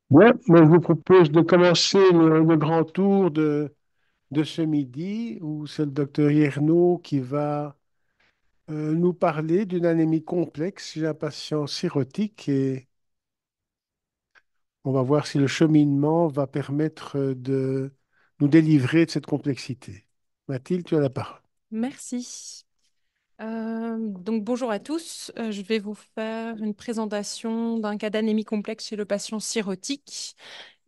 Bien, moi je vous propose de commencer le grand tour de ce midi où c'est le docteur Yernaud qui va nous parler d'une anémie complexe chez un patient cirrhotique et on va voir si le cheminement va permettre de nous délivrer de cette complexité. Mathilde, tu as la parole. Merci. Donc bonjour à tous. Je vais vous faire une présentation d'un cas d'anémie complexe chez le patient cirrhotique.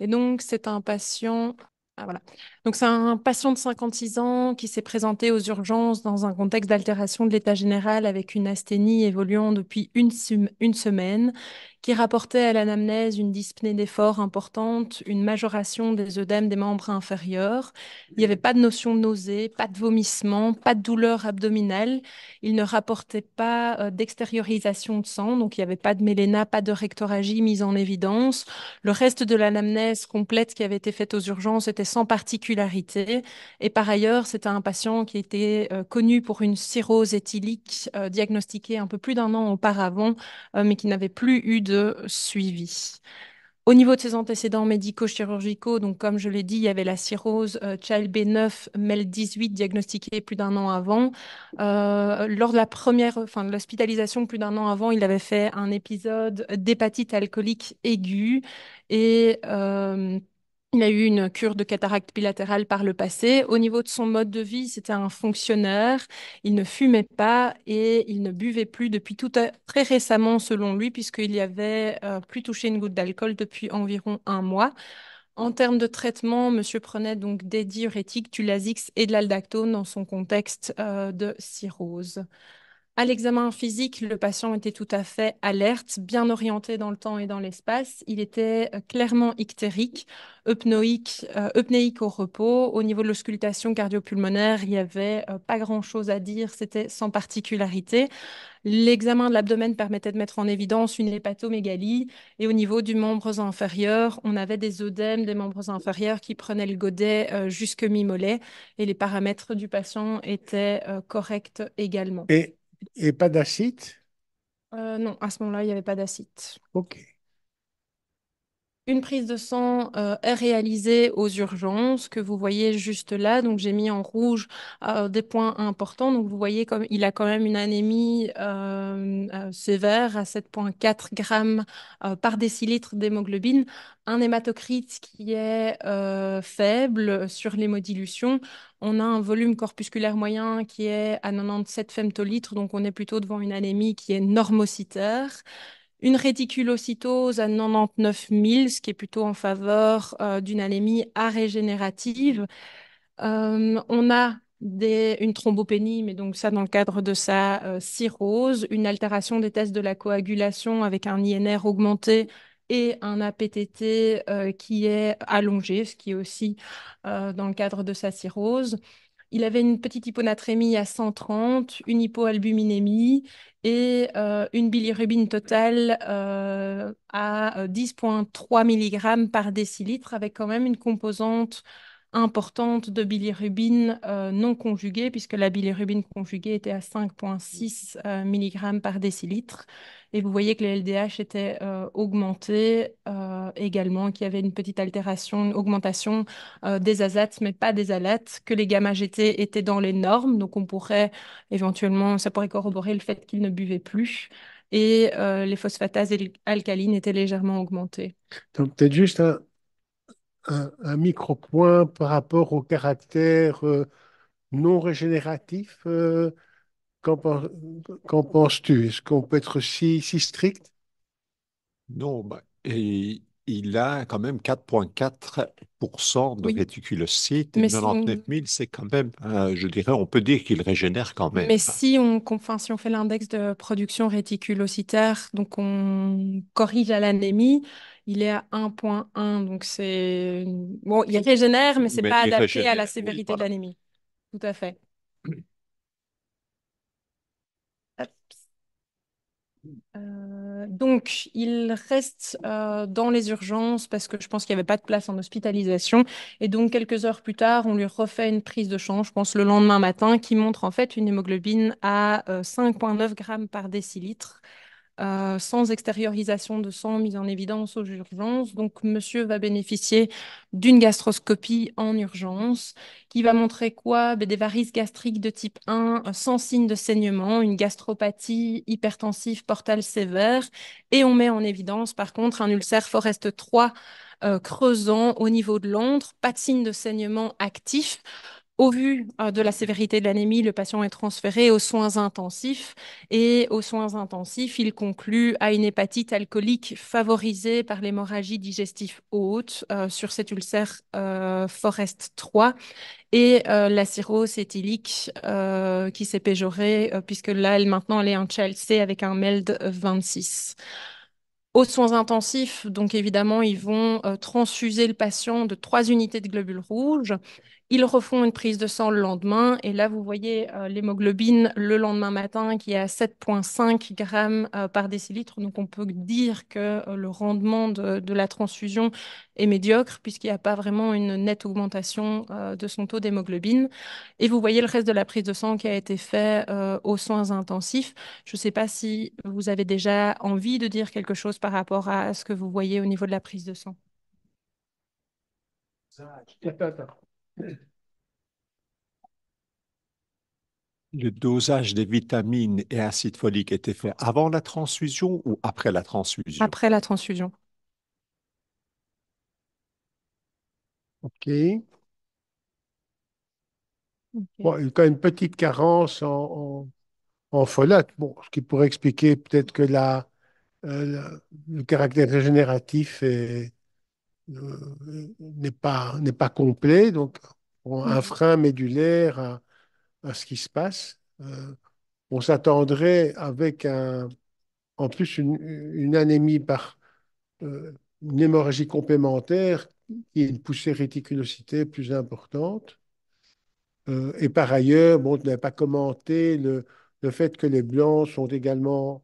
Et donc c'est un patient. Ah, voilà. Donc c'est un patient de 56 ans qui s'est présenté aux urgences dans un contexte d'altération de l'état général avec une asthénie évoluant depuis une semaine, qui rapportait à l'anamnèse une dyspnée d'effort importante, une majoration des œdèmes des membres inférieurs. Il n'y avait pas de notion de nausée, pas de vomissement, pas de douleur abdominale. Il ne rapportait pas d'extériorisation de sang, donc il n'y avait pas de méléna, pas de rectorragie mise en évidence. Le reste de l'anamnèse complète qui avait été faite aux urgences était sans particularité. Et par ailleurs, c'était un patient qui était connu pour une cirrhose éthylique diagnostiquée un peu plus d'un an auparavant, mais qui n'avait plus eu de suivi. Au niveau de ses antécédents médico-chirurgicaux, donc comme je l'ai dit, il y avait la cirrhose Child B9 MEL18 diagnostiquée plus d'un an avant. Lors de la première, enfin de l'hospitalisation plus d'un an avant, il avait fait un épisode d'hépatite alcoolique aiguë et il a eu une cure de cataracte bilatérale par le passé. Au niveau de son mode de vie, c'était un fonctionnaire. Il ne fumait pas et il ne buvait plus depuis très récemment, selon lui, puisqu'il y avait plus touché une goutte d'alcool depuis environ un mois. En termes de traitement, monsieur prenait donc des diurétiques, du Lasix et de l'aldactone dans son contexte de cirrhose. À l'examen physique, le patient était tout à fait alerte, bien orienté dans le temps et dans l'espace. Il était clairement ictérique, eupnéique au repos. Au niveau de l'auscultation cardio-pulmonaire, il n'y avait pas grand-chose à dire, c'était sans particularité. L'examen de l'abdomen permettait de mettre en évidence une hépatomégalie. Et au niveau du membre inférieur, on avait des œdèmes des membres inférieurs qui prenaient le godet jusque mi-mollet. Et les paramètres du patient étaient corrects également. Et, et pas d'acide? Non, à ce moment-là, il n'y avait pas d'acide. Ok. Une prise de sang est réalisée aux urgences que vous voyez juste là. Donc, j'ai mis en rouge des points importants. Donc, vous voyez comme il a quand même une anémie sévère à 7,4 grammes par décilitre d'hémoglobine, un hématocrite qui est faible sur l'hémodilution. On a un volume corpusculaire moyen qui est à 97 femtolitres. Donc, on est plutôt devant une anémie qui est normocytaire. Une réticulocytose à 99 000, ce qui est plutôt en faveur d'une anémie arégénérative. On a une thrombopénie, mais donc ça dans le cadre de sa cirrhose, une altération des tests de la coagulation avec un INR augmenté et un APTT qui est allongé, ce qui est aussi dans le cadre de sa cirrhose. Il avait une petite hyponatrémie à 130, une hypoalbuminémie et une bilirubine totale à 10,3 mg par décilitre, avec quand même une composante importante de bilirubine non conjuguée, puisque la bilirubine conjuguée était à 5,6 mg par décilitre. Et vous voyez que les LDH étaient augmentés également, qu'il y avait une petite altération, une augmentation des azates, mais pas des alates, que les gamma-GT étaient dans les normes. Donc, on pourrait éventuellement, ça pourrait corroborer le fait qu'ils ne buvaient plus. Et les phosphatases alcalines étaient légèrement augmentées. Donc peut-être juste un micro-point par rapport au caractère non régénératif. Qu'en pen- qu'en penses-tu? Est-ce qu'on peut être si strict? Non, bah, et il a quand même 4,4% de Oui, réticulocytes et mais si 99 on, 000, c'est quand même, je dirais, on peut dire qu'il régénère quand même. mais si on fait l'index de production réticulocytaire, donc on corrige à l'anémie, il est à 1,1. Donc c'est bon, il régénère, mais c'est Mais pas il adapté à la régénère, oui, sévérité de voilà. l'anémie. Tout à fait. Hop. Donc, il reste dans les urgences parce que je pense qu'il n'y avait pas de place en hospitalisation. Et donc, quelques heures plus tard, on lui refait une prise de sang, je pense le lendemain matin, qui montre en fait une hémoglobine à 5,9 grammes par décilitre. sans extériorisation de sang mis en évidence aux urgences. Donc, monsieur va bénéficier d'une gastroscopie en urgence qui va montrer quoi? Ben, des varices gastriques de type 1 sans signe de saignement, une gastropathie hypertensive portale sévère. Et on met en évidence, par contre, un ulcère Forest 3 creusant au niveau de l'antre, pas de signe de saignement actif. Au vu de la sévérité de l'anémie, le patient est transféré aux soins intensifs et aux soins intensifs, il conclut à une hépatite alcoolique favorisée par l'hémorragie digestive haute sur cet ulcère Forest 3 et la cirrhose éthylique qui s'est péjorée puisque là, maintenant, elle est un CHLC avec un MELD 26. Aux soins intensifs, donc évidemment, ils vont transfuser le patient de 3 unités de globules rouges. Ils refont une prise de sang le lendemain et là, vous voyez l'hémoglobine le lendemain matin qui est à 7,5 grammes par décilitre. Donc, on peut dire que le rendement de la transfusion est médiocre puisqu'il n'y a pas vraiment une nette augmentation de son taux d'hémoglobine. Et vous voyez le reste de la prise de sang qui a été fait aux soins intensifs. Je ne sais pas si vous avez déjà envie de dire quelque chose par rapport à ce que vous voyez au niveau de la prise de sang. Attends. Le dosage des vitamines et acide folique était fait avant la transfusion ou après la transfusion? Après la transfusion. OK. Ok. Bon, il y a quand même une petite carence en folate. Bon, ce qui pourrait expliquer peut-être que le caractère régénératif n'est pas complet. Donc, un Mhm. frein médulaire à ce qui se passe. On s'attendrait avec en plus une anémie par une hémorragie complémentaire qui est une poussée réticulocité plus importante. Et par ailleurs, bon, tu n'avais pas commenté le fait que les blancs sont également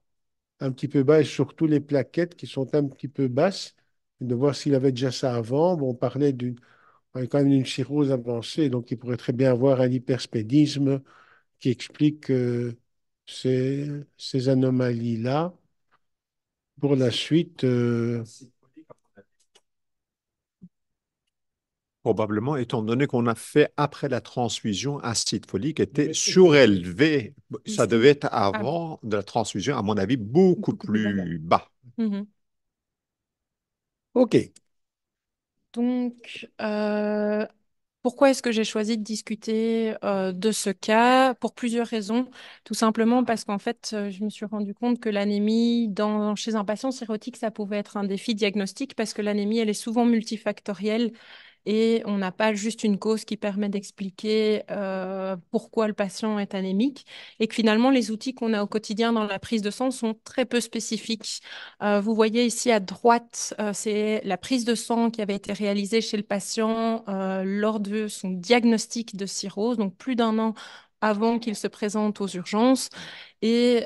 un petit peu bas et surtout les plaquettes qui sont un petit peu basses. De voir s'il avait déjà ça avant. Bon, on parlait quand même d'une cirrhose avancée, donc il pourrait très bien avoir un hyperspédisme qui explique ces anomalies-là. Pour la suite, Probablement, étant donné qu'on a fait après la transfusion, acide folique était surélevé. Ça Ici. devait être Ah, avant de la transfusion, à mon avis, beaucoup beaucoup plus bas. plus bas. Mhm. OK. Donc, pourquoi est-ce que j'ai choisi de discuter de ce cas? Pour plusieurs raisons. Tout simplement parce qu'en fait, je me suis rendu compte que l'anémie chez un patient cirrhotique, ça pouvait être un défi diagnostique parce que l'anémie, elle est souvent multifactorielle et on n'a pas juste une cause qui permet d'expliquer pourquoi le patient est anémique et que finalement les outils qu'on a au quotidien dans la prise de sang sont très peu spécifiques. Vous voyez ici à droite, c'est la prise de sang qui avait été réalisée chez le patient lors de son diagnostic de cirrhose, donc plus d'un an avant qu'il se présente aux urgences. Et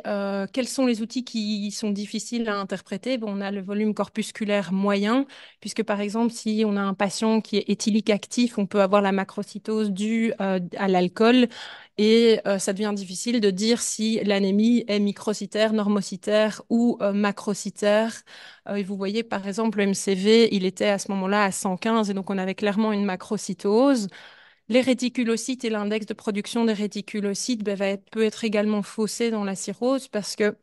quels sont les outils qui sont difficiles à interpréter? Bon, on a le volume corpusculaire moyen, puisque par exemple, si on a un patient qui est éthylique actif, on peut avoir la macrocytose due à l'alcool. Et ça devient difficile de dire si l'anémie est microcytaire, normocytaire ou macrocytaire. Et vous voyez, par exemple, le MCV, il était à ce moment-là à 115, et donc on avait clairement une macrocytose. Les réticulocytes et l'index de production des réticulocytes peut être également faussé dans la cirrhose parce que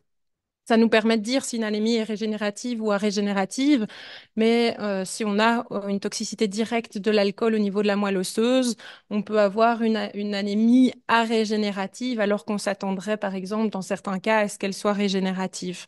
ça nous permet de dire si une anémie est régénérative ou arégénérative, mais si on a une toxicité directe de l'alcool au niveau de la moelle osseuse, on peut avoir une anémie arégénérative alors qu'on s'attendrait, par exemple, dans certains cas, à ce qu'elle soit régénérative.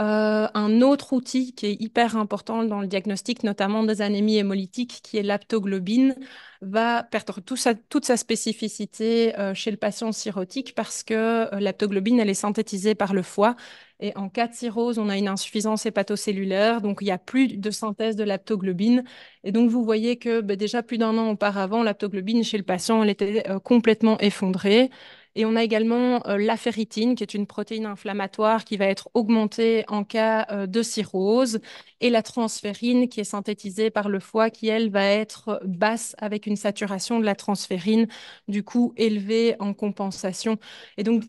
Un autre outil qui est hyper important dans le diagnostic, notamment des anémies hémolytiques, qui est l'aptoglobine, va perdre toute sa spécificité chez le patient cirrhotique parce que l'aptoglobine, elle est synthétisée par le foie. Et en cas de cirrhose, on a une insuffisance hépatocellulaire, donc il n'y a plus de synthèse de l'aptoglobine. Et donc vous voyez que déjà plus d'un an auparavant, l'aptoglobine chez le patient, elle était complètement effondrée. Et on a également la ferritine, qui est une protéine inflammatoire qui va être augmentée en cas de cirrhose, et la transférine, qui est synthétisée par le foie, qui, elle, va être basse avec une saturation de la transférine, du coup élevée en compensation. Et donc,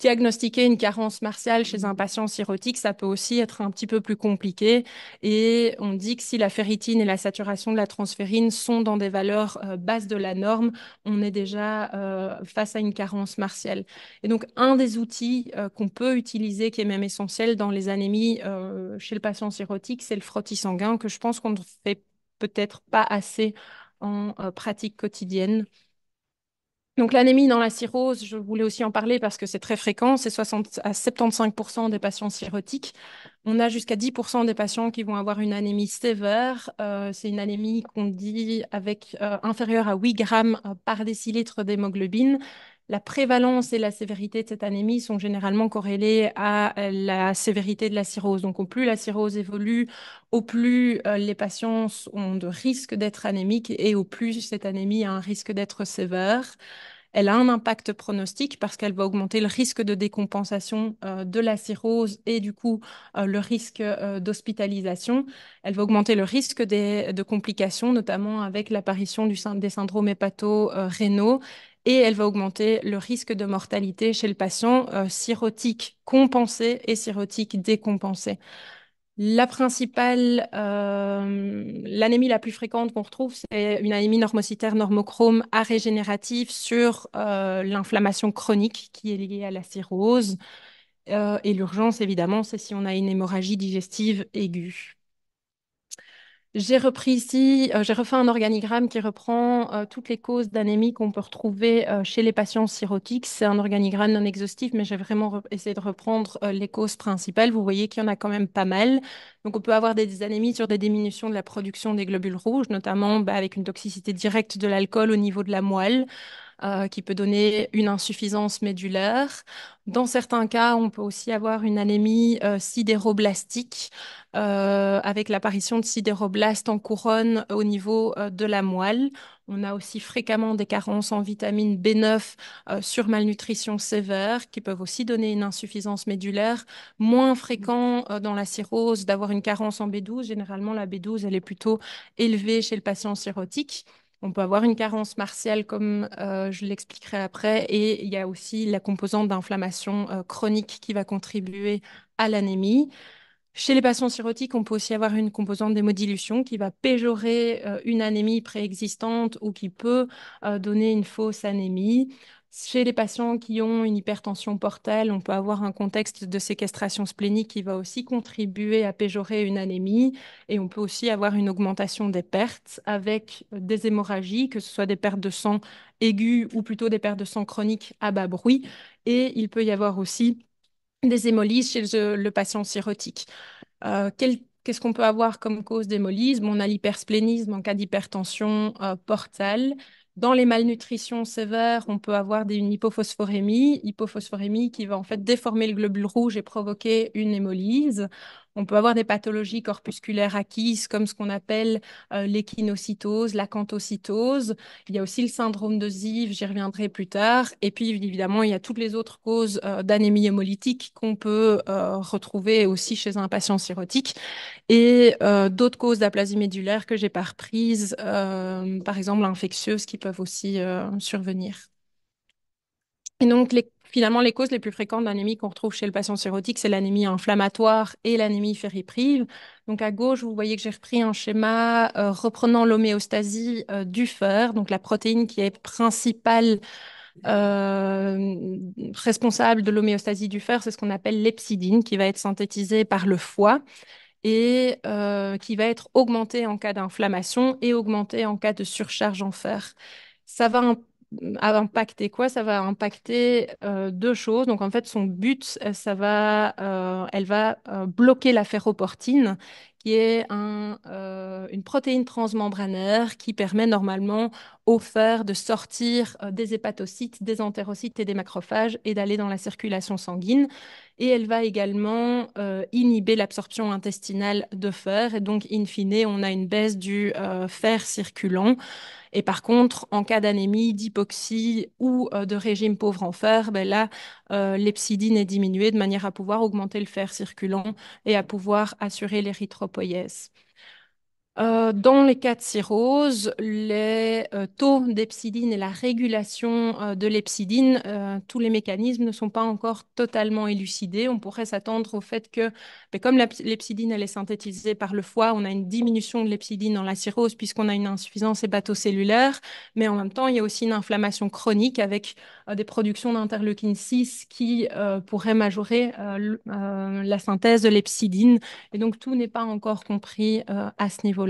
diagnostiquer une carence martiale chez un patient cirrhotique, ça peut aussi être un petit peu plus compliqué. Et on dit que si la ferritine et la saturation de la transférine sont dans des valeurs basses de la norme, on est déjà face à une carence martiale. Et donc, un des outils qu'on peut utiliser, qui est même essentiel dans les anémies chez le patient cirrhotique, c'est le frottis sanguin, que je pense qu'on ne fait peut-être pas assez en pratique quotidienne. Donc l'anémie dans la cirrhose, je voulais aussi en parler parce que c'est très fréquent, c'est 60 à 75% des patients cirrhotiques. On a jusqu'à 10% des patients qui vont avoir une anémie sévère. C'est une anémie qu'on dit avec inférieure à 8 grammes par décilitre d'hémoglobine. La prévalence et la sévérité de cette anémie sont généralement corrélées à la sévérité de la cirrhose. Donc au plus la cirrhose évolue, au plus les patients ont de risques d'être anémiques et au plus cette anémie a un risque d'être sévère. Elle a un impact pronostic parce qu'elle va augmenter le risque de décompensation de la cirrhose et du coup le risque d'hospitalisation. Elle va augmenter le risque de complications, notamment avec l'apparition des syndromes hépato-rénaux. Et elle va augmenter le risque de mortalité chez le patient cirrhotique compensé et cirrhotique décompensé. L'anémie la plus fréquente qu'on retrouve, c'est une anémie normocytaire normochrome arégénérative sur l'inflammation chronique qui est liée à la cirrhose. Et l'urgence, évidemment, c'est si on a une hémorragie digestive aiguë. J'ai repris ici, j'ai refait un organigramme qui reprend toutes les causes d'anémie qu'on peut retrouver chez les patients cirrhotiques. C'est un organigramme non exhaustif, mais j'ai vraiment essayé de reprendre les causes principales. Vous voyez qu'il y en a quand même pas mal. Donc, on peut avoir des anémies sur des diminutions de la production des globules rouges, notamment avec une toxicité directe de l'alcool au niveau de la moelle qui peut donner une insuffisance médulaire. Dans certains cas, on peut aussi avoir une anémie sidéroblastique avec l'apparition de sidéroblastes en couronne au niveau de la moelle. On a aussi fréquemment des carences en vitamine B9 sur malnutrition sévère qui peuvent aussi donner une insuffisance médulaire. Moins fréquent dans la cirrhose d'avoir une carence en B12. Généralement, la B12, elle est plutôt élevée chez le patient cirrhotique. On peut avoir une carence martiale, comme je l'expliquerai après, et il y a aussi la composante d'inflammation chronique qui va contribuer à l'anémie. Chez les patients cirrhotiques, on peut aussi avoir une composante d'hémodilution qui va péjorer une anémie préexistante ou qui peut donner une fausse anémie. Chez les patients qui ont une hypertension portale, on peut avoir un contexte de séquestration splénique qui va aussi contribuer à péjorer une anémie. Et on peut aussi avoir une augmentation des pertes avec des hémorragies, que ce soit des pertes de sang aiguës ou plutôt des pertes de sang chroniques à bas bruit. Et il peut y avoir aussi des hémolyses chez le patient cirrhotique. Qu'est-ce qu'on peut avoir comme cause d'hémolyse? On a l'hypersplénisme en cas d'hypertension portale. Dans les malnutritions sévères, on peut avoir une hypophosphorémie qui va en fait déformer le globule rouge et provoquer une hémolyse. On peut avoir des pathologies corpusculaires acquises comme ce qu'on appelle l'échinocytose, l'acanthocytose. Il y a aussi le syndrome de Ziv, j'y reviendrai plus tard. Et puis évidemment, il y a toutes les autres causes d'anémie hémolytique qu'on peut retrouver aussi chez un patient cirrhotique et d'autres causes d'aplasie médulaire que j'ai pas reprises, par exemple infectieuses qui peuvent aussi survenir. Et donc, finalement, les causes les plus fréquentes d'anémie qu'on retrouve chez le patient cirrhotique, c'est l'anémie inflammatoire et l'anémie fériprive. Donc, à gauche, vous voyez que j'ai repris un schéma reprenant l'homéostasie du fer, donc la protéine qui est principale responsable de l'homéostasie du fer, c'est ce qu'on appelle l'hepsidine, qui va être synthétisée par le foie et qui va être augmentée en cas d'inflammation et augmentée en cas de surcharge en fer. Ça va impacter quoi? Ça va impacter deux choses. Donc en fait, son but, elle va bloquer la ferroportine, qui est une protéine transmembranaire qui permet normalement au fer de sortir des hépatocytes, des entérocytes et des macrophages et d'aller dans la circulation sanguine. Et elle va également inhiber l'absorption intestinale de fer. Et donc, in fine, on a une baisse du fer circulant. Et par contre, en cas d'anémie, d'hypoxie ou de régime pauvre en fer, ben là, l'hepsidine est diminuée de manière à pouvoir augmenter le fer circulant et à pouvoir assurer l'érythropoïèse. Dans les cas de cirrhose, les taux d'hepsidine et la régulation de l'hepsidine, tous les mécanismes ne sont pas encore totalement élucidés. On pourrait s'attendre au fait que, ben, comme l'hepsidine elle est synthétisée par le foie, on a une diminution de l'hepsidine dans la cirrhose puisqu'on a une insuffisance hépatocellulaire, mais en même temps, il y a aussi une inflammation chronique avec des productions d'interleukine 6 qui pourraient majorer la synthèse de l'hepsidine. Et donc, tout n'est pas encore compris à ce niveau-là.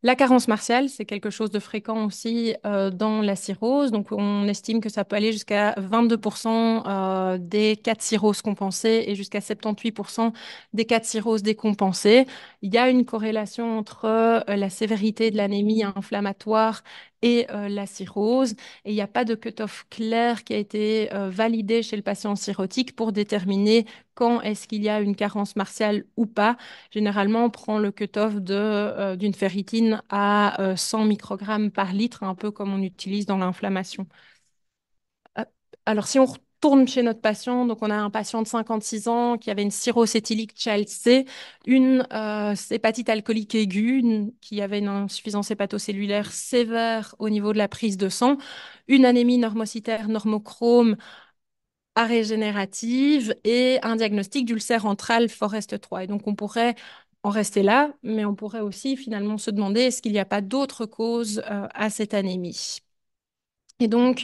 La carence martiale, c'est quelque chose de fréquent aussi dans la cirrhose. Donc, on estime que ça peut aller jusqu'à 22% des cas de cirrhose compensés et jusqu'à 78% des cas de cirrhose décompensés. Il y a une corrélation entre la sévérité de l'anémie inflammatoire et la cirrhose. Et il n'y a pas de cutoff clair qui a été validé chez le patient cirrhotique pour déterminer quand est-ce qu'il y a une carence martiale ou pas. Généralement, on prend le cutoff d'une ferritine à 100 microgrammes par litre, un peu comme on utilise dans l'inflammation. Alors, si on retourne chez notre patient, donc on a un patient de 56 ans qui avait une cirrhose éthylique Child C, une hépatite alcoolique aiguë, qui avait une insuffisance hépatocellulaire sévère au niveau de la prise de sang, une anémie normocytaire normochrome arrégénérative et un diagnostic d'ulcère antral Forest 3. Et donc, on pourrait en rester là, mais on pourrait aussi finalement se demander est-ce qu'il n'y a pas d'autres causes à cette anémie. Et donc,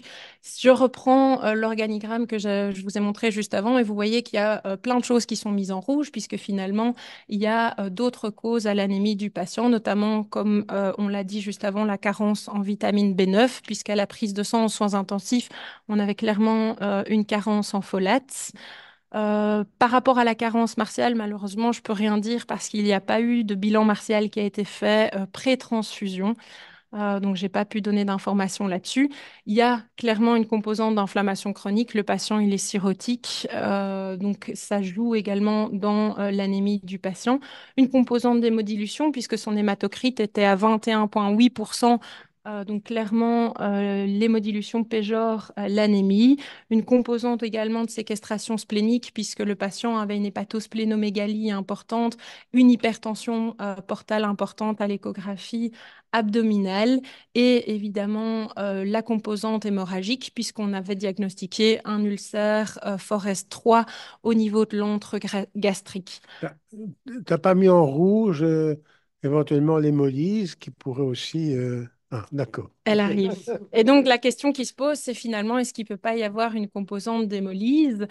je reprends l'organigramme que je vous ai montré juste avant et vous voyez qu'il y a plein de choses qui sont mises en rouge puisque finalement, il y a d'autres causes à l'anémie du patient, notamment, comme on l'a dit juste avant, la carence en vitamine B9, puisqu'à la prise de sang en soins intensifs, on avait clairement une carence en folate. Par rapport à la carence martiale, malheureusement, je peux rien dire parce qu'il n'y a pas eu de bilan martial qui a été fait pré-transfusion. Donc, j'ai pas pu donner d'informations là-dessus. Il y a clairement une composante d'inflammation chronique. Le patient, il est cirrhotique, donc ça joue également dans l'anémie du patient. Une composante d'hémodilution, puisque son hématocrite était à 21,8%. Donc clairement, l'hémodilution péjore l'anémie. Une composante également de séquestration splénique, puisque le patient avait une hépatosplénomégalie importante, une hypertension portale importante à l'échographie abdominale et évidemment la composante hémorragique puisqu'on avait diagnostiqué un ulcère Forest 3 au niveau de l'antre gastrique. T'as pas mis en rouge éventuellement l'hémolyse qui pourrait aussi. Ah, d'accord. Elle arrive. Et donc, la question qui se pose, c'est finalement, est-ce qu'il ne peut pas y avoir une composante d'hémolyse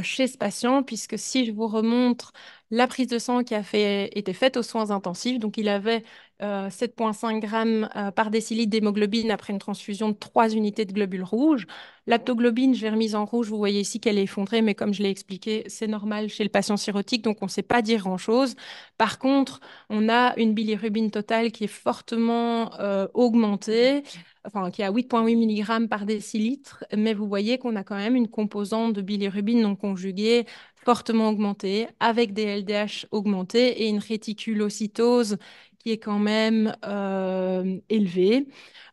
chez ce patient, puisque si je vous remontre la prise de sang qui a été faite aux soins intensifs, donc il avait 7,5 grammes par décilitre d'hémoglobine après une transfusion de 3 unités de globules rouges. L'aptoglobine, je l'ai remise en rouge, vous voyez ici qu'elle est effondrée, mais comme je l'ai expliqué, c'est normal chez le patient cirrhotique, donc on ne sait pas dire grand-chose. Par contre, on a une bilirubine totale qui est fortement augmentée, enfin qui est à 8,8 mg par décilitre, mais vous voyez qu'on a quand même une composante de bilirubine non conjuguée fortement augmentée, avec des LDH augmentés et une réticulocytose qui est quand même élevée,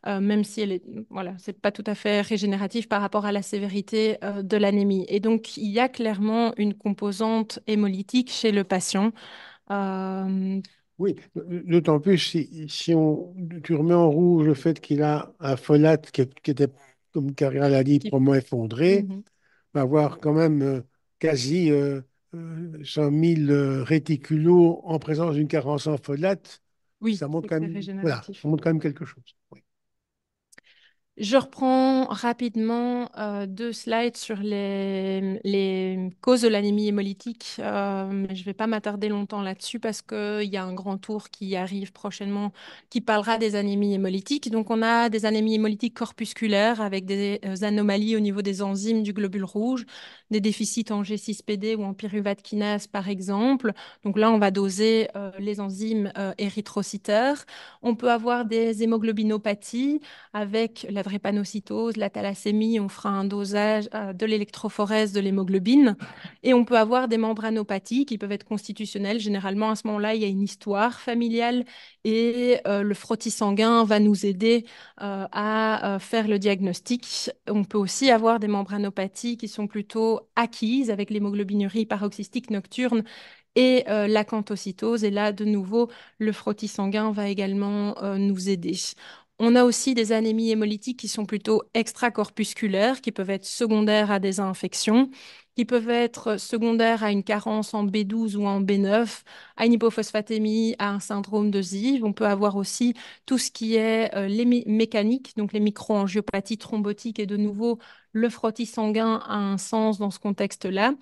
même si elle est, voilà, c'est pas tout à fait régénératif par rapport à la sévérité de l'anémie. Et donc, il y a clairement une composante hémolytique chez le patient. Euh, Oui, d'autant plus tu remets en rouge le fait qu'il a un folate qui était, comme Karine l'a dit, qui- probablement effondré, Mhm. va avoir quand même quasi 100 000 réticulos en présence d'une carence en folate. Oui, Ça montre c'est que quand c'est même, voilà, régénératif. ça montre quand même quelque chose. Oui. Je reprends rapidement deux slides sur les causes de l'anémie hémolytique. Je ne vais pas m'attarder longtemps là-dessus parce qu'il y a un grand tour qui arrive prochainement qui parlera des anémies hémolytiques. Donc, on a des anémies hémolytiques corpusculaires avec des anomalies au niveau des enzymes du globule rouge, des déficits en G6PD ou en pyruvate kinase, par exemple. Donc là, on va doser les enzymes érythrocytaires. On peut avoir des hémoglobinopathies avec la drépanocytose, la thalassémie, on fera un dosage de l'électrophorèse de l'hémoglobine. Et on peut avoir des membranopathies qui peuvent être constitutionnelles. Généralement, à ce moment-là, il y a une histoire familiale et le frottis sanguin va nous aider à faire le diagnostic. On peut aussi avoir des membranopathies qui sont plutôt acquises avec l'hémoglobinurie paroxystique nocturne et l'acanthocytose. Et là, de nouveau, le frottis sanguin va également nous aider. On a aussi des anémies hémolytiques qui sont plutôt extracorpusculaires, qui peuvent être secondaires à des infections, qui peuvent être secondaires à une carence en B12 ou en B9, à une hypophosphatémie, à un syndrome de ZIV. On peut avoir aussi tout ce qui est les mécaniques, donc les microangiopathies thrombotiques. Et de nouveau, le frottis sanguin a un sens dans ce contexte-là.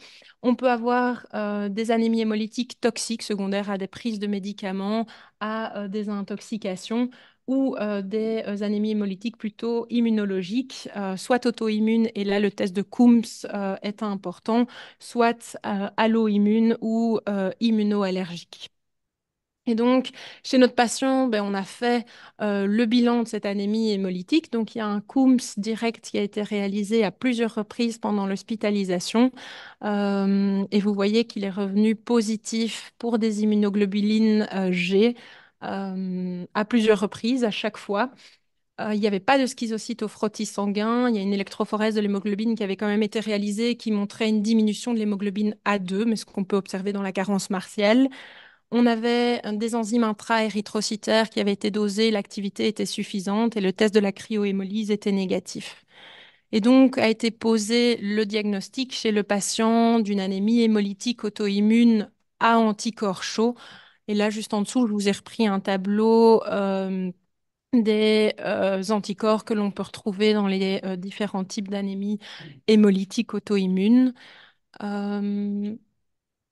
On peut avoir des anémies hémolytiques toxiques secondaires à des prises de médicaments, à des intoxications ou des anémies hémolytiques plutôt immunologiques, soit auto-immunes, et là le test de Coombs est important, soit allo-immunes ou immunoallergiques. Et donc, chez notre patient, ben, on a fait le bilan de cette anémie hémolytique. Donc, il y a un Coombs direct qui a été réalisé à plusieurs reprises pendant l'hospitalisation. Et vous voyez qu'il est revenu positif pour des immunoglobulines G à plusieurs reprises, à chaque fois. Il n'y avait pas de schizocytes au frottis sanguin. Il y a une électrophorèse de l'hémoglobine qui avait quand même été réalisée qui montrait une diminution de l'hémoglobine A2, mais ce qu'on peut observer dans la carence martiale. On avait des enzymes intra-érythrocytaires qui avaient été dosées, l'activité était suffisante et le test de la cryohémolyse était négatif. Et donc a été posé le diagnostic chez le patient d'une anémie hémolytique auto-immune à anticorps chauds. Et là, juste en dessous, je vous ai repris un tableau des anticorps que l'on peut retrouver dans les différents types d'anémie hémolytique auto-immune. Euh,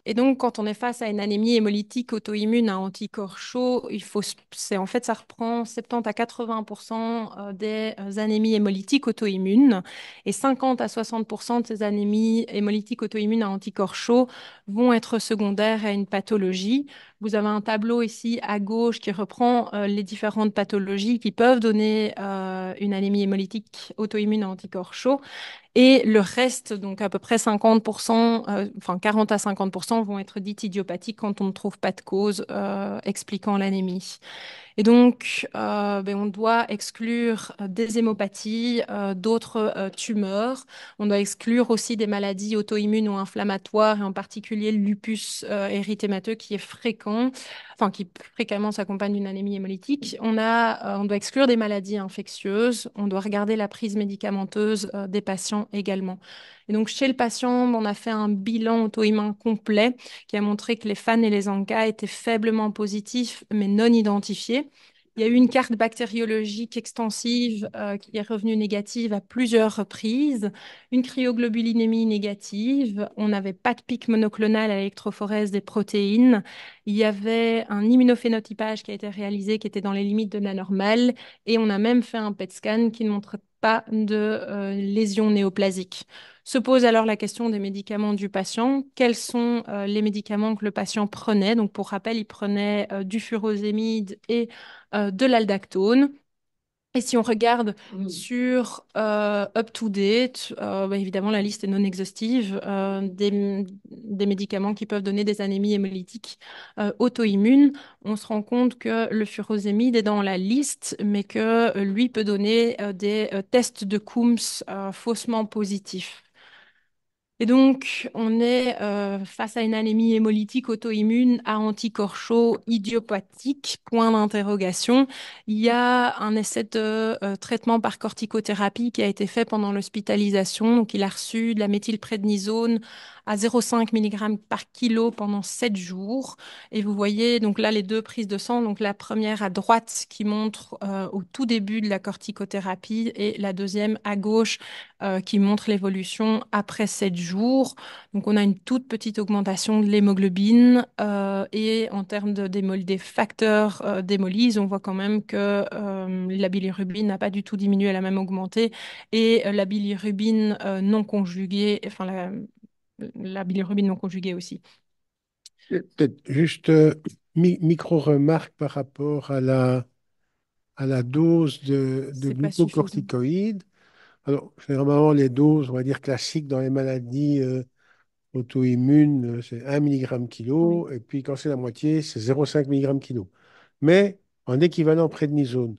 et donc, quand on est face à une anémie hémolytique auto-immune à anticorps chauds, en fait, ça reprend 70 à 80% des anémies hémolytiques auto-immunes. Et 50 à 60% de ces anémies hémolytiques auto-immunes à anticorps chauds vont être secondaires à une pathologie. Vous avez un tableau ici à gauche qui reprend les différentes pathologies qui peuvent donner une anémie hémolytique auto-immune à anticorps chauds. Et le reste, donc à peu près 50%, enfin 40 à 50% vont être dites idiopathiques quand on ne trouve pas de cause expliquant l'anémie. Et donc, ben, on doit exclure des hémopathies, d'autres tumeurs. On doit exclure aussi des maladies auto-immunes ou inflammatoires, et en particulier le lupus érythémateux qui est fréquent, enfin qui fréquemment s'accompagne d'une anémie hémolytique. On doit exclure des maladies infectieuses. On doit regarder la prise médicamenteuse des patients également. Et donc, chez le patient, on a fait un bilan auto-immun complet qui a montré que les FAN et les ANCA étaient faiblement positifs, mais non identifiés. Il y a eu une carte bactériologique extensive qui est revenue négative à plusieurs reprises, une cryoglobulinémie négative, on n'avait pas de pic monoclonal à l'électrophorèse des protéines, il y avait un immunophénotypage qui a été réalisé qui était dans les limites de la normale, et on a même fait un PET scan qui ne montre pas de lésions néoplasiques. Se pose alors la question des médicaments du patient. Quels sont les médicaments que le patient prenait? Donc, pour rappel, il prenait du furosémide et de l'aldactone. Et si on regarde sur up-to-date, bah, évidemment, la liste est non exhaustive des médicaments qui peuvent donner des anémies hémolytiques auto-immunes. On se rend compte que le furosémide est dans la liste, mais que lui peut donner des tests de Coombs faussement positifs. Et donc, on est face à une anémie hémolytique auto-immune à anticorps chauds idiopathique, point d'interrogation. Il y a un essai de traitement par corticothérapie qui a été fait pendant l'hospitalisation. Donc, il a reçu de la méthylprednisone à 0,5 mg par kilo pendant 7 jours. Et vous voyez donc là les deux prises de sang. Donc, la première à droite qui montre au tout début de la corticothérapie et la deuxième à gauche qui montre l'évolution après 7 jours. Donc, on a une toute petite augmentation de l'hémoglobine et en termes des facteurs d'hémolyse, on voit quand même que la bilirubine n'a pas du tout diminué, elle a même augmenté. Et la bilirubine non conjuguée, enfin la bilirubine non conjuguée aussi. Peut-être juste micro-remarque par rapport à la dose de C'est pas suffisant. glucocorticoïdes. Alors, généralement, les doses, on va dire classiques dans les maladies auto-immunes, c'est 1 mg Oui. kilo, et puis quand c'est la moitié, c'est 0,5 mg kilo. Mais en équivalent prednisone.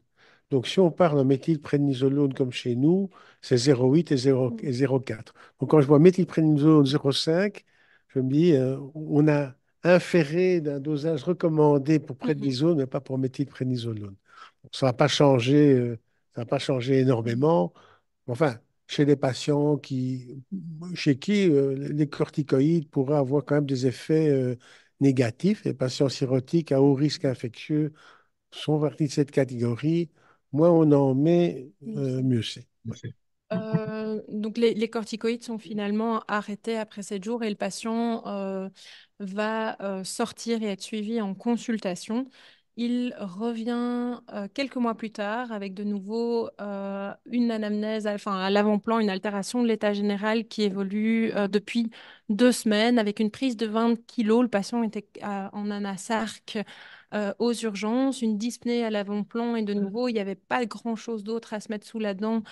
Donc, si on parle en méthylprednisolone comme chez nous, c'est 0,8 et 0,4. Donc, quand je vois méthylprednisolone 0,5, je me dis, on a inféré d'un dosage recommandé pour Mhm. prednisone, mais pas pour méthylprednisolone. Ça va pas changer, ça va pas changer énormément. Enfin, chez les patients chez qui les corticoïdes pourraient avoir quand même des effets négatifs, les patients cirrhotiques à haut risque infectieux sont partie de cette catégorie. Moins on en met, mieux c'est. Ouais. Donc les corticoïdes sont finalement arrêtés après 7 jours et le patient va sortir et être suivi en consultation. Il revient quelques mois plus tard avec de nouveau une anamnèse, enfin à l'avant-plan, une altération de l'état général qui évolue depuis 2 semaines avec une prise de 20 kilos. Le patient était en anasarque aux urgences, une dyspnée à l'avant-plan et de nouveau, il n'y avait pas grand-chose d'autre à se mettre sous la dent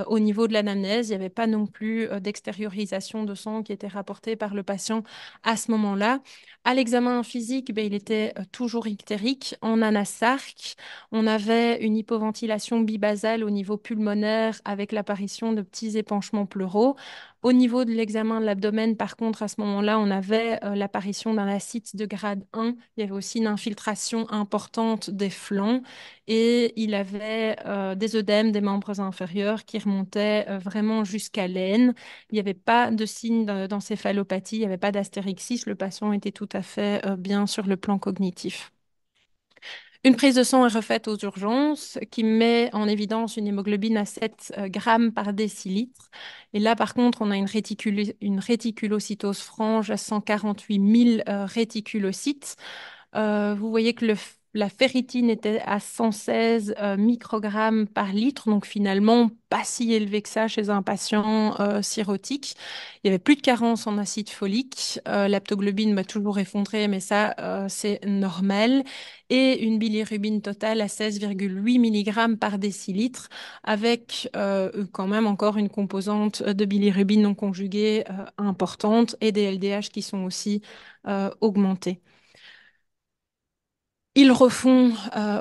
au niveau de l'anamnèse. Il n'y avait pas non plus d'extériorisation de sang qui était rapportée par le patient à ce moment-là. À l'examen physique, ben, il était toujours ictérique, en anasarque. On avait une hypoventilation bibasale au niveau pulmonaire avec l'apparition de petits épanchements pleuraux. Au niveau de l'examen de l'abdomen, par contre, à ce moment-là, on avait l'apparition d'un ascite de grade 1. Il y avait aussi une infiltration importante des flancs et il avait des œdèmes des membres inférieurs qui remontaient vraiment jusqu'à l'aine. Il n'y avait pas de signe d'encéphalopathie, il n'y avait pas d'astérixis. Le patient était tout à fait bien sur le plan cognitif. Une prise de sang est refaite aux urgences qui met en évidence une hémoglobine à 7 grammes par décilitre. Et là, par contre, on a une réticulocytose franche à 148 000 réticulocytes. Vous voyez que la ferritine était à 116 microgrammes par litre, donc finalement pas si élevé que ça chez un patient cirrhotique. Il y avait plus de carence en acide folique. L'aptoglobine m'a toujours effondré, mais ça, c'est normal. Et une bilirubine totale à 16,8 mg par décilitre, avec quand même encore une composante de bilirubine non conjuguée importante et des LDH qui sont aussi augmentés. Ils refont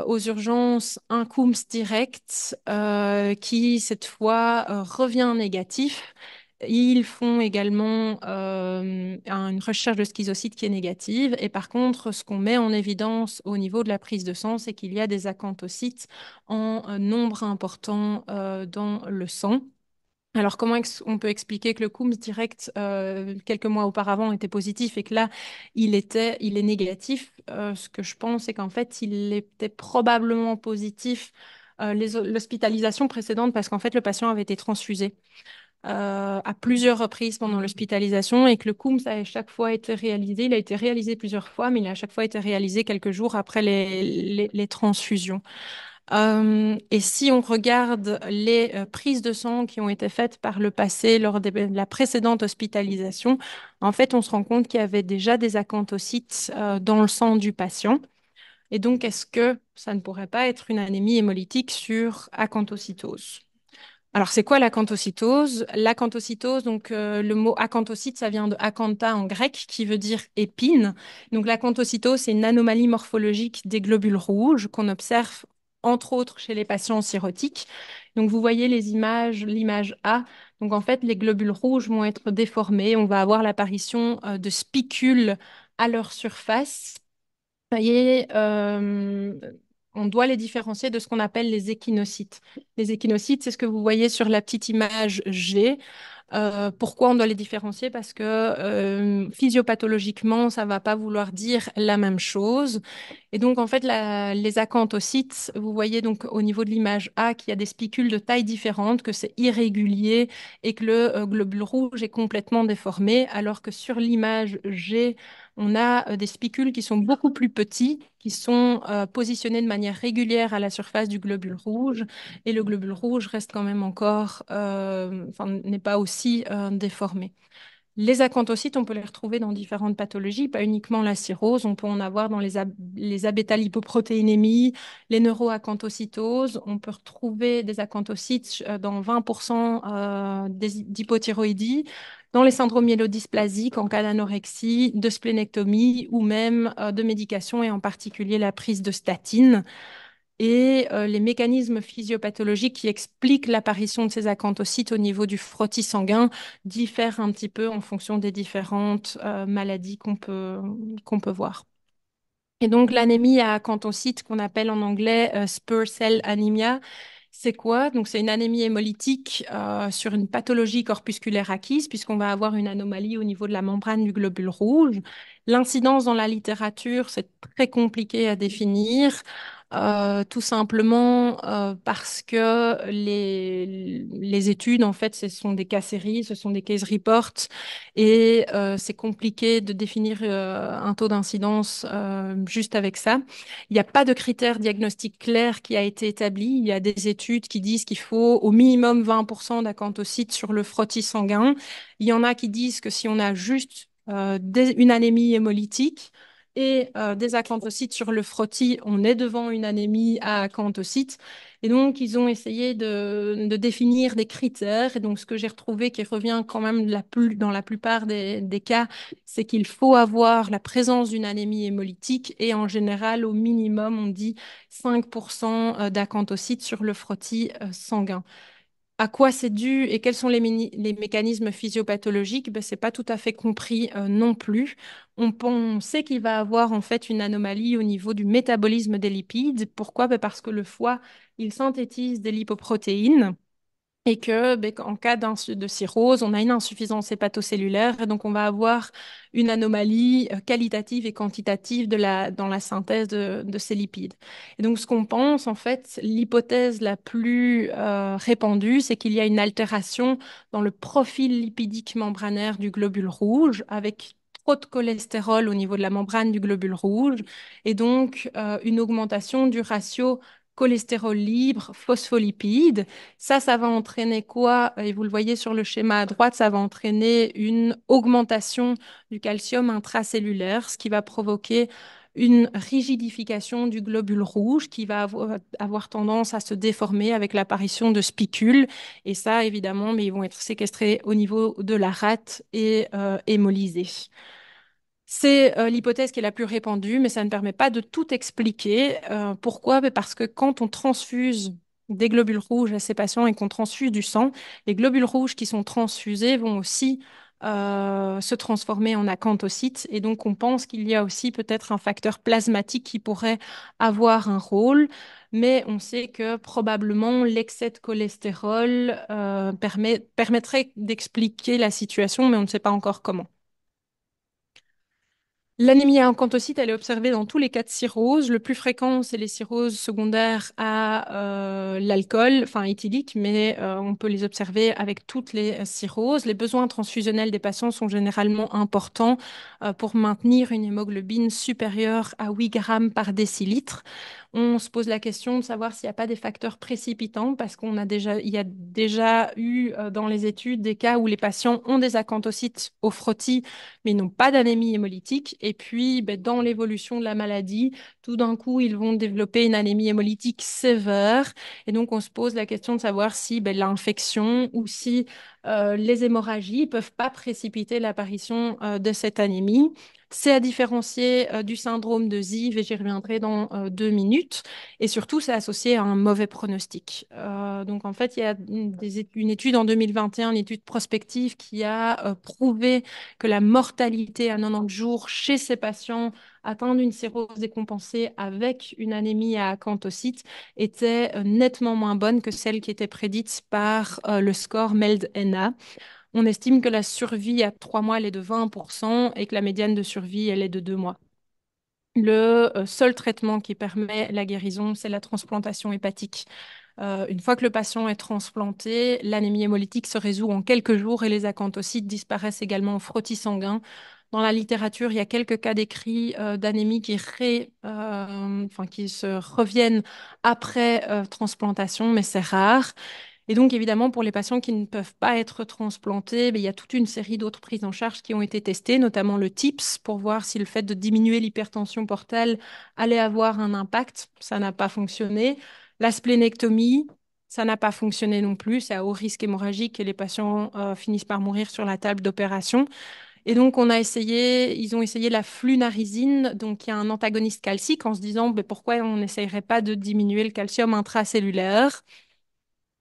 aux urgences un Coombs direct qui, cette fois, revient négatif. Ils font également une recherche de schizocytes qui est négative. Et par contre, ce qu'on met en évidence au niveau de la prise de sang, c'est qu'il y a des acanthocytes en nombre important dans le sang. Alors, comment on peut expliquer que le Coombs direct, quelques mois auparavant, était positif et que là, il est négatif? Ce que je pense, c'est qu'en fait, il était probablement positif l'hospitalisation précédente parce qu'en fait, le patient avait été transfusé à plusieurs reprises pendant l'hospitalisation et que le Coombs a à chaque fois été réalisé. Il a été réalisé plusieurs fois, mais il a à chaque fois été réalisé quelques jours après les transfusions. Et si on regarde les prises de sang qui ont été faites par le passé lors de la précédente hospitalisation, en fait, on se rend compte qu'il y avait déjà des acanthocytes dans le sang du patient. Et donc, est-ce que ça ne pourrait pas être une anémie hémolytique sur acanthocytose? Alors, c'est quoi l'acanthocytose? L'acanthocytose, donc le mot acanthocyte, ça vient de akantha en grec, qui veut dire épine. Donc, l'acanthocytose, c'est une anomalie morphologique des globules rouges qu'on observe entre autres chez les patients cirrhotiques. Donc, vous voyez les images, l'image A. Donc, en fait, les globules rouges vont être déformés. On va avoir l'apparition de spicules à leur surface. Et on doit les différencier de ce qu'on appelle les échinocytes. Les échinocytes, c'est ce que vous voyez sur la petite image G. Pourquoi on doit les différencier? Parce que physiopathologiquement, ça ne va pas vouloir dire la même chose. Et donc, en fait, les acanthocytes, vous voyez donc au niveau de l'image A qu'il y a des spicules de taille différente, que c'est irrégulier et que le globule rouge est complètement déformé, alors que sur l'image G, on a des spicules qui sont beaucoup plus petits, qui sont positionnés de manière régulière à la surface du globule rouge et le globule rouge reste quand même encore, enfin, n'est pas aussi déformé. Les acanthocytes, on peut les retrouver dans différentes pathologies, pas uniquement la cirrhose. On peut en avoir dans les abétalipoprotéinémies, les neuroacanthocytoses. On peut retrouver des acanthocytes dans 20% d'hypothyroïdie, dans les syndromes myélodysplasiques, en cas d'anorexie, de splénectomie ou même de médication, et en particulier la prise de statine. et les mécanismes physiopathologiques qui expliquent l'apparition de ces acanthocytes au niveau du frottis sanguin diffèrent un petit peu en fonction des différentes maladies qu'on peut voir. Et donc, l'anémie à acanthocytes, qu'on appelle en anglais spur cell anemia, c'est quoi? Donc, c'est une anémie hémolytique sur une pathologie corpusculaire acquise, puisqu'on va avoir une anomalie au niveau de la membrane du globule rouge. L'incidence dans la littérature, c'est très compliqué à définir, tout simplement parce que les études, en fait, ce sont des cas séries, ce sont des case reports, et c'est compliqué de définir un taux d'incidence juste avec ça. Il n'y a pas de critère diagnostic clair qui a été établi. Il y a des études qui disent qu'il faut au minimum 20% d'acanthocytes sur le frottis sanguin. Il y en a qui disent que si on a juste une anémie hémolytique et des acanthocytes sur le frottis, on est devant une anémie à acanthocytes. Et donc, ils ont essayé de définir des critères. Et donc, ce que j'ai retrouvé qui revient quand même dans la plupart des cas, c'est qu'il faut avoir la présence d'une anémie hémolytique et en général, au minimum, on dit 5% d'acanthocytes sur le frottis sanguin. À quoi c'est dû et quels sont les mécanismes physiopathologiques, ben, ce n'est pas tout à fait compris non plus. On sait qu'il va avoir en fait une anomalie au niveau du métabolisme des lipides. Pourquoi? Ben, parce que le foie, il synthétise des lipoprotéines et que, ben, en cas de cirrhose, on a une insuffisance hépatocellulaire et donc on va avoir une anomalie qualitative et quantitative dans la synthèse de ces lipides. Et donc ce qu'on pense, en fait, l'hypothèse la plus répandue, c'est qu'il y a une altération dans le profil lipidique membranaire du globule rouge avec trop de cholestérol au niveau de la membrane du globule rouge et donc une augmentation du ratio cholestérol libre, phospholipides. Ça va entraîner quoi? Et vous le voyez sur le schéma à droite, ça va entraîner une augmentation du calcium intracellulaire, ce qui va provoquer une rigidification du globule rouge qui va avoir tendance à se déformer avec l'apparition de spicules. Et ça, évidemment, mais ils vont être séquestrés au niveau de la rate et hémolysés. C'est l'hypothèse qui est la plus répandue, mais ça ne permet pas de tout expliquer. Pourquoi? Ben, parce que quand on transfuse des globules rouges à ces patients et qu'on transfuse du sang, les globules rouges qui sont transfusés vont aussi se transformer en acanthocytes. Et donc, on pense qu'il y a aussi peut-être un facteur plasmatique qui pourrait avoir un rôle, mais on sait que probablement l'excès de cholestérol permettrait d'expliquer la situation, mais on ne sait pas encore comment. L'anémie à acanthocytes, elle est observée dans tous les cas de cirrhose. Le plus fréquent, c'est les cirrhoses secondaires à l'alcool, enfin éthylique, mais on peut les observer avec toutes les cirrhoses. Les besoins transfusionnels des patients sont généralement importants pour maintenir une hémoglobine supérieure à 8 grammes par décilitre. On se pose la question de savoir s'il n'y a pas des facteurs précipitants, parce il y a déjà eu dans les études des cas où les patients ont des acanthocytes au frottis mais ils n'ont pas d'anémie hémolytique. Et puis, ben, dans l'évolution de la maladie, tout d'un coup, ils vont développer une anémie hémolytique sévère. Et donc, on se pose la question de savoir si ben, l'infection ou si les hémorragies ne peuvent pas précipiter l'apparition de cette anémie. C'est à différencier du syndrome de ZIV, et j'y reviendrai dans 2 minutes. Et surtout, c'est associé à un mauvais pronostic. Donc, en fait, il y a une étude en 2021, une étude prospective qui a prouvé que la mortalité à 90 jours chez ces patients atteints d'une cirrhose décompensée avec une anémie à acanthocytes était nettement moins bonne que celle qui était prédite par le score MELD-NA. On estime que la survie à 3 mois, elle est de 20% et que la médiane de survie, elle est de 2 mois. Le seul traitement qui permet la guérison, c'est la transplantation hépatique. Une fois que le patient est transplanté, l'anémie hémolytique se résout en quelques jours et les acanthocytes disparaissent également au frottis sanguin. Dans la littérature, il y a quelques cas décrits d'anémie qui se reviennent après transplantation, mais c'est rare. Et donc, évidemment, pour les patients qui ne peuvent pas être transplantés, ben, il y a toute une série d'autres prises en charge qui ont été testées, notamment le TIPS, pour voir si le fait de diminuer l'hypertension portale allait avoir un impact. Ça n'a pas fonctionné. La splénectomie, ça n'a pas fonctionné non plus. C'est à haut risque hémorragique et les patients finissent par mourir sur la table d'opération. Et donc, ils ont essayé la flunarizine, donc qui est un antagoniste calcique, en se disant ben, pourquoi on n'essayerait pas de diminuer le calcium intracellulaire.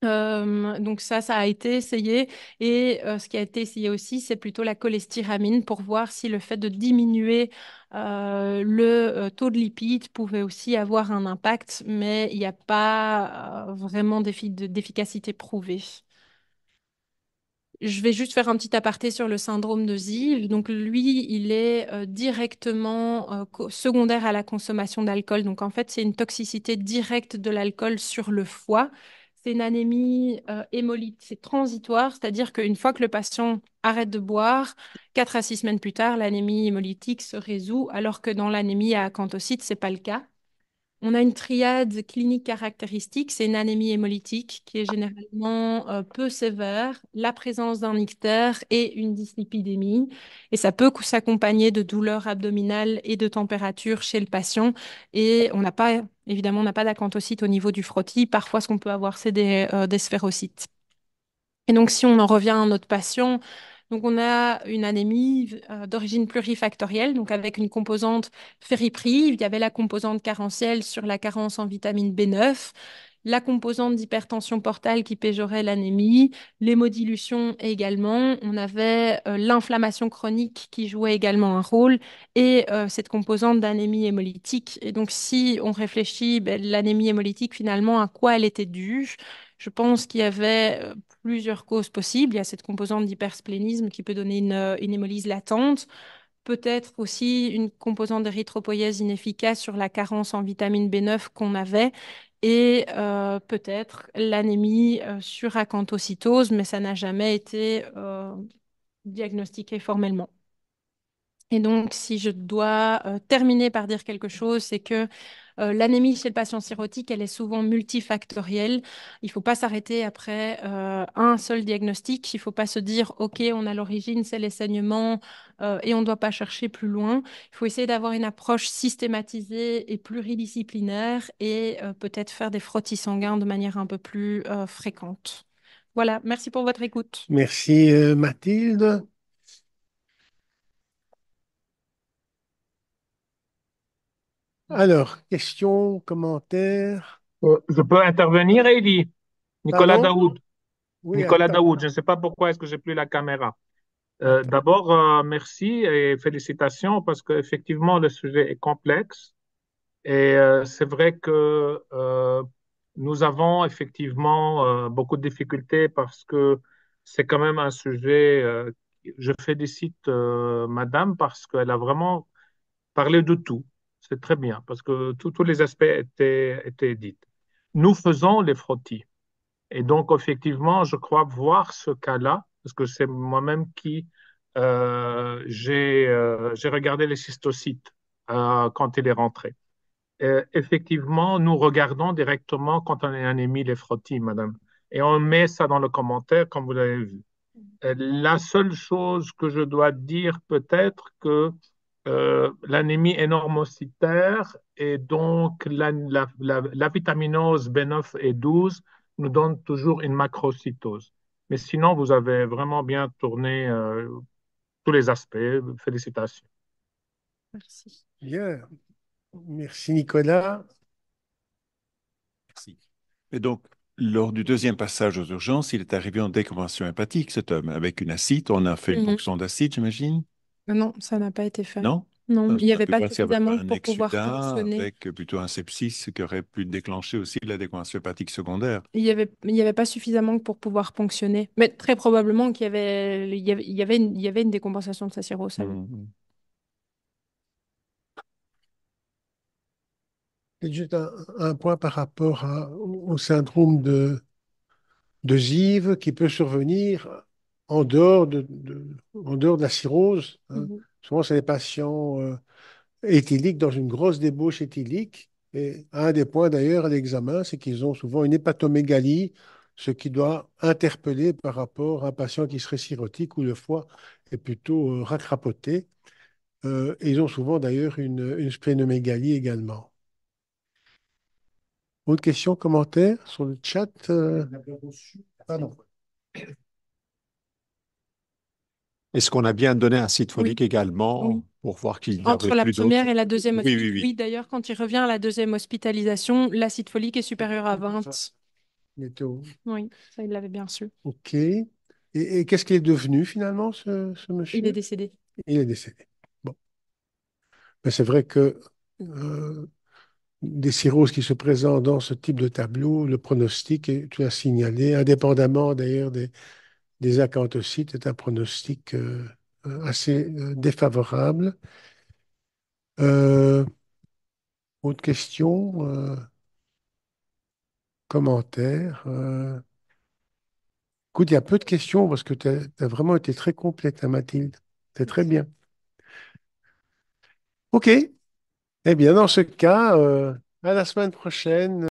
Donc ça a été essayé. Et ce qui a été essayé aussi, c'est plutôt la cholestéramine pour voir si le fait de diminuer le taux de lipides pouvait aussi avoir un impact, mais il n'y a pas vraiment d'efficacité prouvée. Je vais juste faire un petit aparté sur le syndrome de Ziv. Donc lui, il est directement secondaire à la consommation d'alcool. Donc en fait, c'est une toxicité directe de l'alcool sur le foie. C'est une anémie hémolytique, c'est transitoire, c'est-à-dire qu'une fois que le patient arrête de boire, 4 à 6 semaines plus tard, l'anémie hémolytique se résout, alors que dans l'anémie à acanthocyte, ce n'est pas le cas. On a une triade clinique caractéristique, c'est une anémie hémolytique qui est généralement peu sévère, la présence d'un ictère et une dyslipidémie. Et ça peut s'accompagner de douleurs abdominales et de température chez le patient. Et on n'a pas, évidemment, on n'a pas d'acanthocyte au niveau du frottis. Parfois, ce qu'on peut avoir, c'est des sphérocytes. Et donc, si on en revient à notre patient, donc on a une anémie d'origine plurifactorielle, donc avec une composante ferriprive. Il y avait la composante carentielle sur la carence en vitamine B9, la composante d'hypertension portale qui péjorait l'anémie, l'hémodilution également. On avait l'inflammation chronique qui jouait également un rôle et cette composante d'anémie hémolytique. Et donc, si on réfléchit, ben, l'anémie hémolytique, finalement, à quoi elle était due? Je pense qu'il y avait plusieurs causes possibles. Il y a cette composante d'hypersplénisme qui peut donner une hémolyse latente. Peut-être aussi une composante d'érythropoïèse inefficace sur la carence en vitamine B9 qu'on avait. Et peut-être l'anémie sur acanthocytose, mais ça n'a jamais été diagnostiqué formellement. Et donc, si je dois terminer par dire quelque chose, c'est que l'anémie chez le patient cirrhotique, elle est souvent multifactorielle. Il ne faut pas s'arrêter après un seul diagnostic. Il ne faut pas se dire, OK, on a l'origine, c'est les saignements et on ne doit pas chercher plus loin. Il faut essayer d'avoir une approche systématisée et pluridisciplinaire et peut-être faire des frottis sanguins de manière un peu plus fréquente. Voilà, merci pour votre écoute. Merci, Mathilde. Alors, questions, commentaires? Je peux intervenir, Heidi? Nicolas Pardon? Daoud. Oui, Nicolas attends. Daoud, je ne sais pas pourquoi est-ce que j'ai plus la caméra. Attends. D'abord, merci et félicitations parce qu'effectivement, le sujet est complexe et c'est vrai que nous avons effectivement beaucoup de difficultés parce que c'est quand même un sujet. Je félicite Madame parce qu'elle a vraiment parlé de tout. C'est très bien parce que tous les aspects étaient dits. Nous faisons les frottis. Et donc, effectivement, je crois voir ce cas-là, parce que c'est moi-même qui j'ai regardé les cystocytes quand il est rentré. Effectivement, nous regardons directement quand on est anémie les frottis, madame. Et on met ça dans le commentaire, comme vous l'avez vu. La seule chose que je dois dire peut-être que l'anémie est normocytaire et donc la vitaminose B9 et 12 nous donne toujours une macrocytose. Mais sinon, vous avez vraiment bien tourné tous les aspects. Félicitations. Merci. Bien. Merci, Nicolas. Merci. Et donc, lors du deuxième passage aux urgences, il est arrivé en décompression hépatique, cet homme, avec une acide. On a fait une Mhm. ponction d'acide, j'imagine? Non, ça n'a pas été fait. Non? Non, il n'y Ça avait peut pas passer avec suffisamment un pour pouvoir exsudat, ponctionner. avec plutôt un sepsis qui aurait pu déclencher aussi la décompensation hépatique secondaire. Il y avait pas suffisamment pour pouvoir ponctionner. Mais très probablement il y avait une décompensation de sa cirrhose à lui. Mhm. C'est juste un point par rapport au syndrome de Zive qui peut survenir en dehors de la cirrhose, hein. Mhm. Souvent, c'est des patients éthyliques dans une grosse débauche éthylique. Et un des points d'ailleurs à l'examen, c'est qu'ils ont souvent une hépatomégalie, ce qui doit interpeller par rapport à un patient qui serait cirrhotique où le foie est plutôt racrapoté. Et ils ont souvent d'ailleurs une splénomégalie également. Autre question, commentaire sur le chat? Pardon. Est-ce qu'on a bien donné acide Oui, folique également oui. pour voir qu'il n'y Entre avait la plus d'autres? première et la deuxième Oui, oui, hospitalisation. oui. Oui, d'ailleurs, quand il revient à la deuxième hospitalisation, l'acide folique est supérieur à 20. Météo. Oui, ça, il l'avait bien su. OK. Et qu'est-ce qu'il est devenu finalement, ce Il est monsieur? décédé. Il est décédé. Bon. Mais c'est vrai que euh, des cirrhoses qui se présentent dans ce type de tableau, le pronostic, tu as signalé, indépendamment d'ailleurs des acanthocytes, est un pronostic assez défavorable. Euh, Autre question, commentaire. Écoute, il y a peu de questions parce que tu as vraiment été très complète, hein, Mathilde. C'est très bien. OK. Eh bien, dans ce cas, à la semaine prochaine.